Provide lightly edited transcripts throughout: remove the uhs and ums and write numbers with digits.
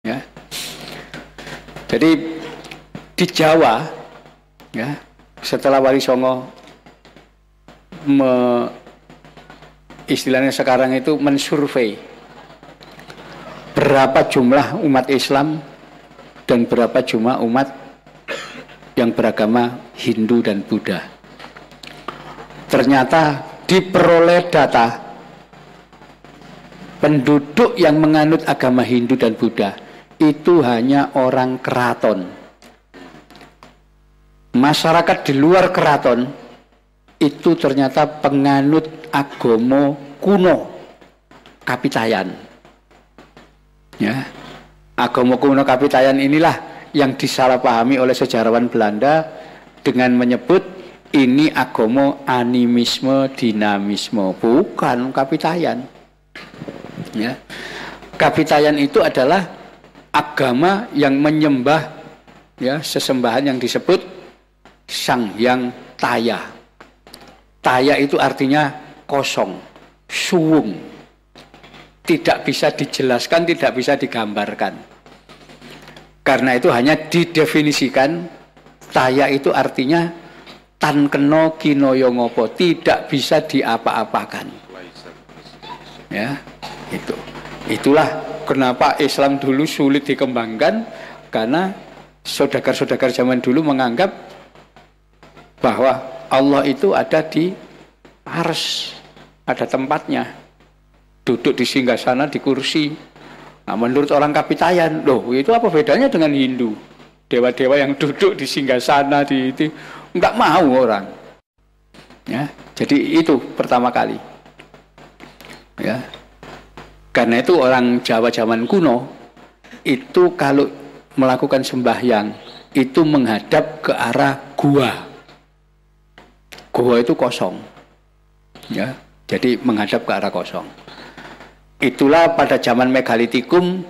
Ya. Jadi di Jawa, ya, setelah Wali Songo istilahnya sekarang itu mensurvei berapa jumlah umat Islam dan berapa jumlah umat yang beragama Hindu dan Buddha. Ternyata diperoleh data penduduk yang menganut agama Hindu dan Buddha itu hanya orang keraton. Masyarakat di luar keraton itu ternyata penganut agama kuno, Kapitayan. Ya, agama kuno Kapitayan inilah yang disalahpahami oleh sejarawan Belanda dengan menyebut ini agama animisme dinamisme, bukan Kapitayan. Ya, Kapitayan itu adalah agama yang menyembah, ya, sesembahan yang disebut Sang Hyang Taya. Taya itu artinya kosong, suwung, tidak bisa dijelaskan, tidak bisa digambarkan. Karena itu hanya didefinisikan taya itu artinya tan keno kinoyo ngopo, tidak bisa diapa-apakan. Ya, itulah kenapa Islam dulu sulit dikembangkan, karena saudagar-saudagar zaman dulu menganggap bahwa Allah itu ada di ars, ada tempatnya, duduk di singgasana di kursi. Nah, menurut orang Kapitayan, loh itu apa bedanya dengan Hindu? Dewa-dewa yang duduk di singgasana di itu nggak mau orang. Ya, jadi itu pertama kali. Ya, karena itu orang Jawa zaman kuno itu kalau melakukan sembahyang itu menghadap ke arah gua. Gua itu kosong, ya, jadi menghadap ke arah kosong. Itulah pada zaman megalitikum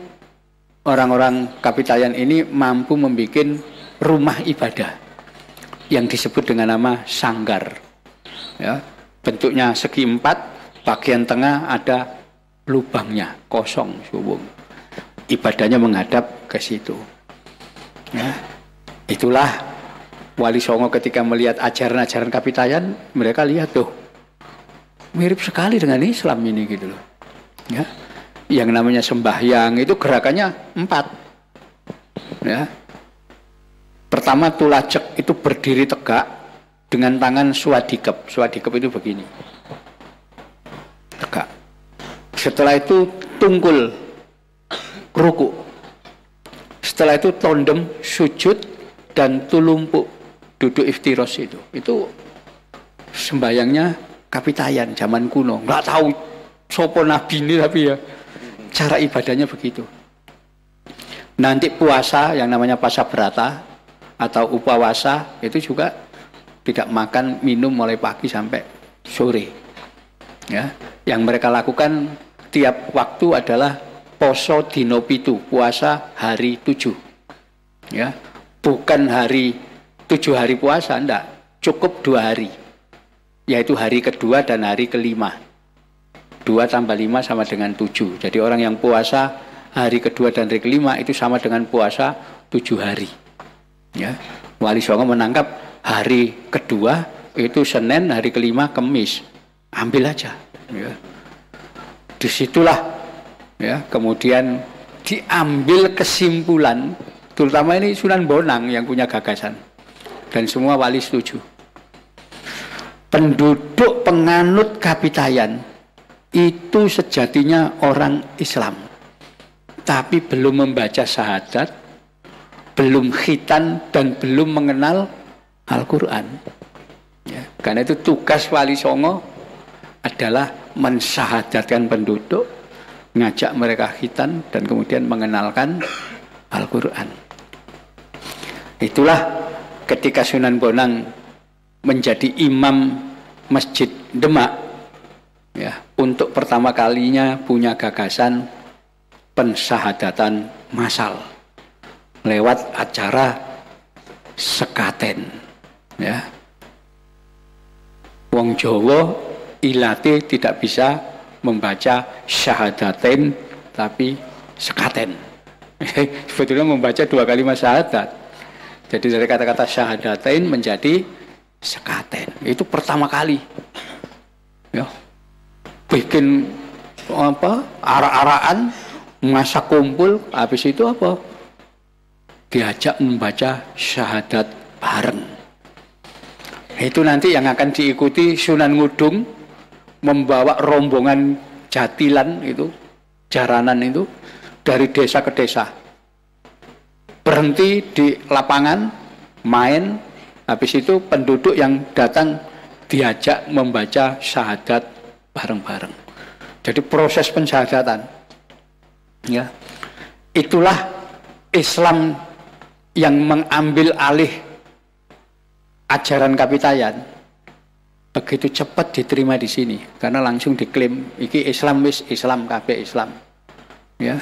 orang-orang Kapitayan ini mampu membuat rumah ibadah yang disebut dengan nama sanggar. Ya, bentuknya segi empat, bagian tengah ada lubangnya, kosong, subung. Ibadahnya menghadap ke situ. Ya, itulah Wali Songo ketika melihat ajaran-ajaran Kapitayan, mereka lihat tuh mirip sekali dengan Islam ini gitu loh. Ya, yang namanya sembahyang itu gerakannya 4. Ya, pertama tulacek itu berdiri tegak dengan tangan swadikep. Swadikep itu begini, tegak. Setelah itu tungkul, ruku. Setelah itu tondem, sujud, dan tulumpuk, duduk iftiros itu sembayangnya Kapitayan zaman kuno. Nggak tahu sopo nabi ini, tapi ya cara ibadahnya begitu. Nanti puasa yang namanya pasa berata atau upawasa itu juga tidak makan minum mulai pagi sampai sore. Ya, yang mereka lakukan tiap waktu adalah poso dino pitu, puasa hari 7. Ya, bukan hari 7 hari puasa, enggak, cukup 2 hari, yaitu hari kedua dan hari kelima. 2 tambah 5 sama dengan 7. Jadi orang yang puasa hari kedua dan hari kelima itu sama dengan puasa 7 hari. Ya, Wali Songo menangkap hari kedua itu Senin, hari kelima Kemis, ambil aja. Ya, disitulah, ya, kemudian diambil kesimpulan, terutama ini Sunan Bonang yang punya gagasan. Dan semua wali setuju. Penduduk penganut Kapitayan itu sejatinya orang Islam, tapi belum membaca syahadat, belum khitan, dan belum mengenal Al-Quran. Ya, karena itu tugas Wali Songo adalah mensyahadatkan penduduk, ngajak mereka khitan, dan kemudian mengenalkan Al-Quran. Itulah ketika Sunan Bonang menjadi imam Masjid Demak, ya, untuk pertama kalinya punya gagasan pensyahadatan massal lewat acara sekaten. Ya, wong Jawa ilate tidak bisa membaca syahadaten tapi sekaten. Sebetulnya membaca 2 kalimat syahadat. Jadi dari kata-kata syahadatain menjadi sekaten. Itu pertama kali. Ya. Bikin apa? Arak-arakan, masa kumpul, habis itu apa? Diajak membaca syahadat bareng. Itu nanti yang akan diikuti Sunan Ngudung membawa rombongan jatilan itu, jaranan itu dari desa ke desa. Berhenti di lapangan, main, habis itu penduduk yang datang diajak membaca syahadat bareng-bareng. Jadi proses pensyahadatan. Ya. Itulah Islam yang mengambil alih ajaran Kapitayan. Begitu cepat diterima di sini karena langsung diklaim iki Islam wis Islam kabeh Islam. Ya.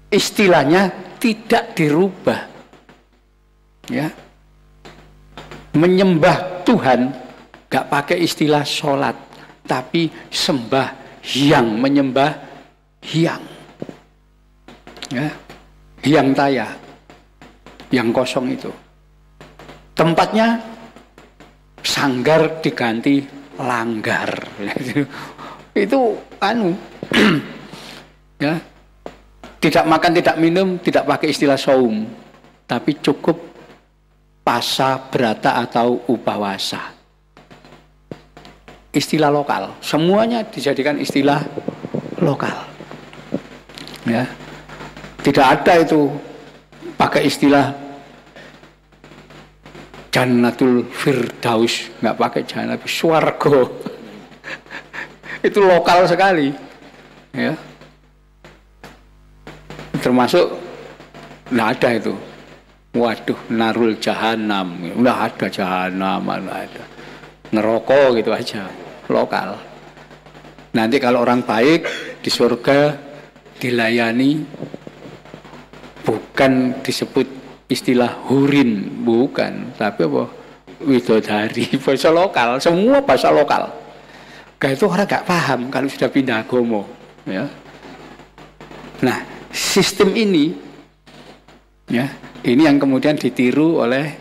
Istilahnya tidak dirubah. Ya. Menyembah Tuhan gak pakai istilah sholat, tapi sembah hyang, menyembah hyang. Ya. Hyang taya. Yang kosong itu. Tempatnya sanggar diganti langgar. Itu anu ya. Tidak makan, tidak minum, tidak pakai istilah saum, tapi cukup pasa, berata atau upawasa. Istilah lokal, semuanya dijadikan istilah lokal. Ya. Tidak ada itu pakai istilah Jannatul Firdaus, nggak pakai Jannatul Swargo. Itu lokal sekali, ya. Termasuk nggak ada itu. Waduh, narul jahanam, nggak ada jahanam, nggak ada. Ngerokok gitu aja, lokal. Nanti kalau orang baik di surga dilayani, bukan disebut istilah hurin, bukan, tapi apa? Widodari, bahasa lokal, semua bahasa lokal. Kayak itu orang gak paham kalau sudah pindah agama, ya. Nah, sistem ini, ya, ini yang kemudian ditiru oleh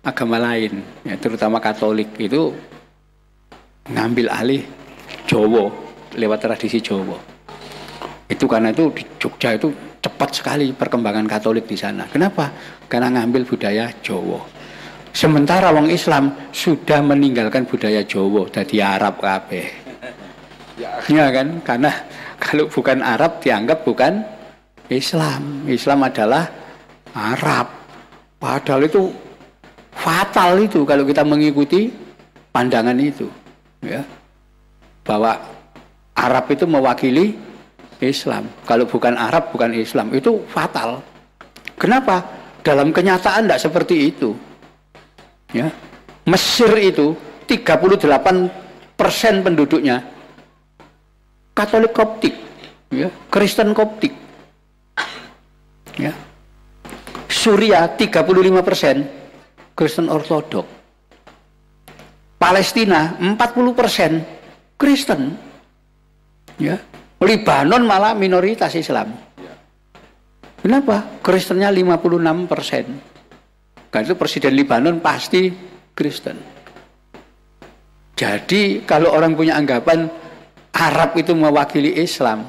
agama lain, ya, terutama Katolik itu ngambil alih Jawa lewat tradisi Jawa. Itu karena itu di Jogja itu cepat sekali perkembangan Katolik di sana. Kenapa? Karena ngambil budaya Jawa. Sementara wong Islam sudah meninggalkan budaya Jawa, jadi Arab kabeh. Ya kan? Karena kalau bukan Arab dianggap bukan Islam. Islam adalah Arab. Padahal itu fatal itu kalau kita mengikuti pandangan itu, ya. Bahwa Arab itu mewakili Islam. Kalau bukan Arab, bukan Islam. Itu fatal. Kenapa? Dalam kenyataan tidak seperti itu. Ya. Mesir itu 38% penduduknya Katolik Koptik, ya. Kristen Koptik. Ya. Suriah 35% Kristen Ortodok. Palestina 40% Kristen. Ya. Libanon malah minoritas Islam. Kenapa? Kristennya 56%. Karena itu presiden Libanon pasti Kristen. Jadi kalau orang punya anggapan Arab itu mewakili Islam,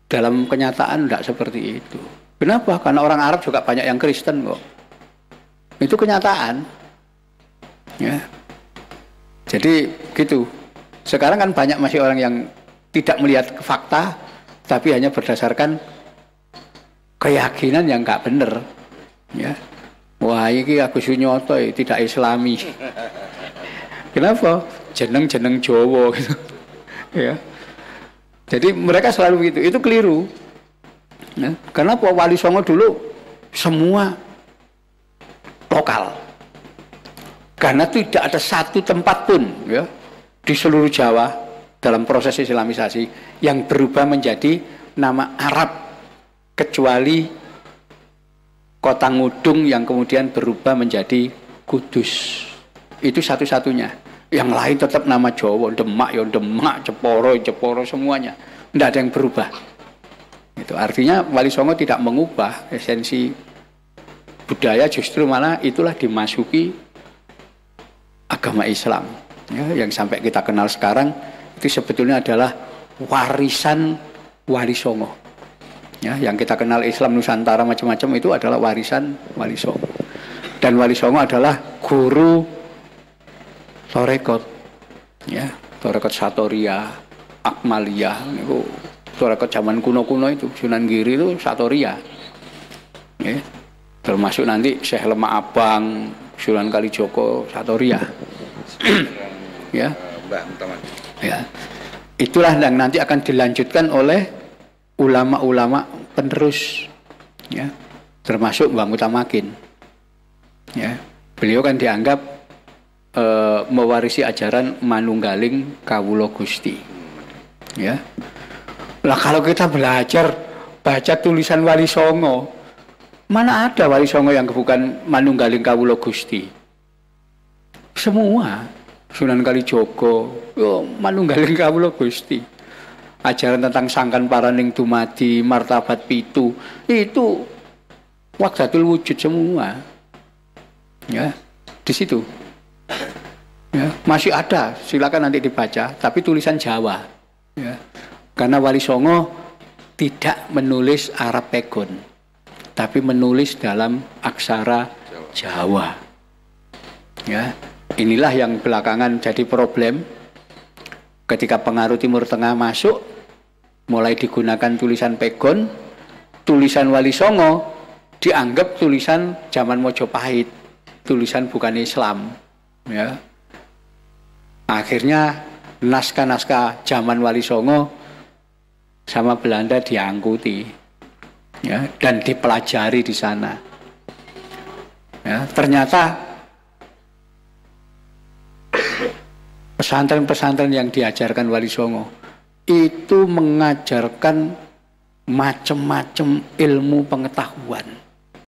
dalam kenyataan tidak seperti itu. Kenapa? Karena orang Arab juga banyak yang Kristen kok. Itu kenyataan. Ya. Jadi gitu. Sekarang kan banyak masih orang yang tidak melihat fakta, tapi hanya berdasarkan keyakinan yang nggak benar. Ya. Wah, ini Agus Sunyoto tidak Islami. Kenapa? Jeneng-jeneng Jawa gitu. Ya. Jadi mereka selalu begitu. Itu keliru. Ya. Karena Wali Songo dulu semua lokal. Karena tidak ada satu tempat pun, ya, di seluruh Jawa dalam proses Islamisasi yang berubah menjadi nama Arab, kecuali Kota Ngudung yang kemudian berubah menjadi Kudus. Itu satu-satunya. Yang lain tetap nama Jawa, Demak ya Demak, Jeporo semuanya. Tidak ada yang berubah. Itu artinya Wali Songo tidak mengubah esensi budaya, justru malah itulah dimasuki agama Islam. Ya, yang sampai kita kenal sekarang itu sebetulnya adalah warisan Wali Songo. Ya, yang kita kenal Islam Nusantara macam-macam itu adalah warisan Wali Songo. Dan Wali Songo adalah guru Torekot. Ya, Torekot Satoria, Akmalia, itu Torekot zaman kuno-kuno itu, Sunan Giri itu Satoria. Ya, termasuk nanti Syekh Lemak Abang, Sunan Kalijogo Satoria. Ya. Ya. Itulah yang nanti akan dilanjutkan oleh ulama-ulama penerus, ya, termasuk Mbah Mutamakin. Ya, beliau kan dianggap mewarisi ajaran Manunggaling Kawula Gusti. Ya, lah kalau kita belajar baca tulisan Wali Songo, mana ada Wali Songo yang bukan Manunggaling Kawula Gusti? Semua Sunan Kalijogo, Manunggaling Kawula Gusti. Ajaran tentang sangkan paraning dumadi, martabat pitu, itu wahdatul wujud semua. Ya, di situ. Ya, masih ada, silakan nanti dibaca, tapi tulisan Jawa. Ya. Karena Wali Songo tidak menulis Arab Pegon, tapi menulis dalam aksara Jawa. Ya, inilah yang belakangan jadi problem. Ketika pengaruh Timur Tengah masuk, mulai digunakan tulisan Pegon, tulisan Wali Songo dianggap tulisan zaman Mojopahit, tulisan bukan Islam. Ya. Akhirnya naskah-naskah zaman Wali Songo sama Belanda diangkuti, ya, dan dipelajari di sana. Ya, ternyata pesantren-pesantren yang diajarkan Wali Songo itu mengajarkan macam-macam ilmu pengetahuan.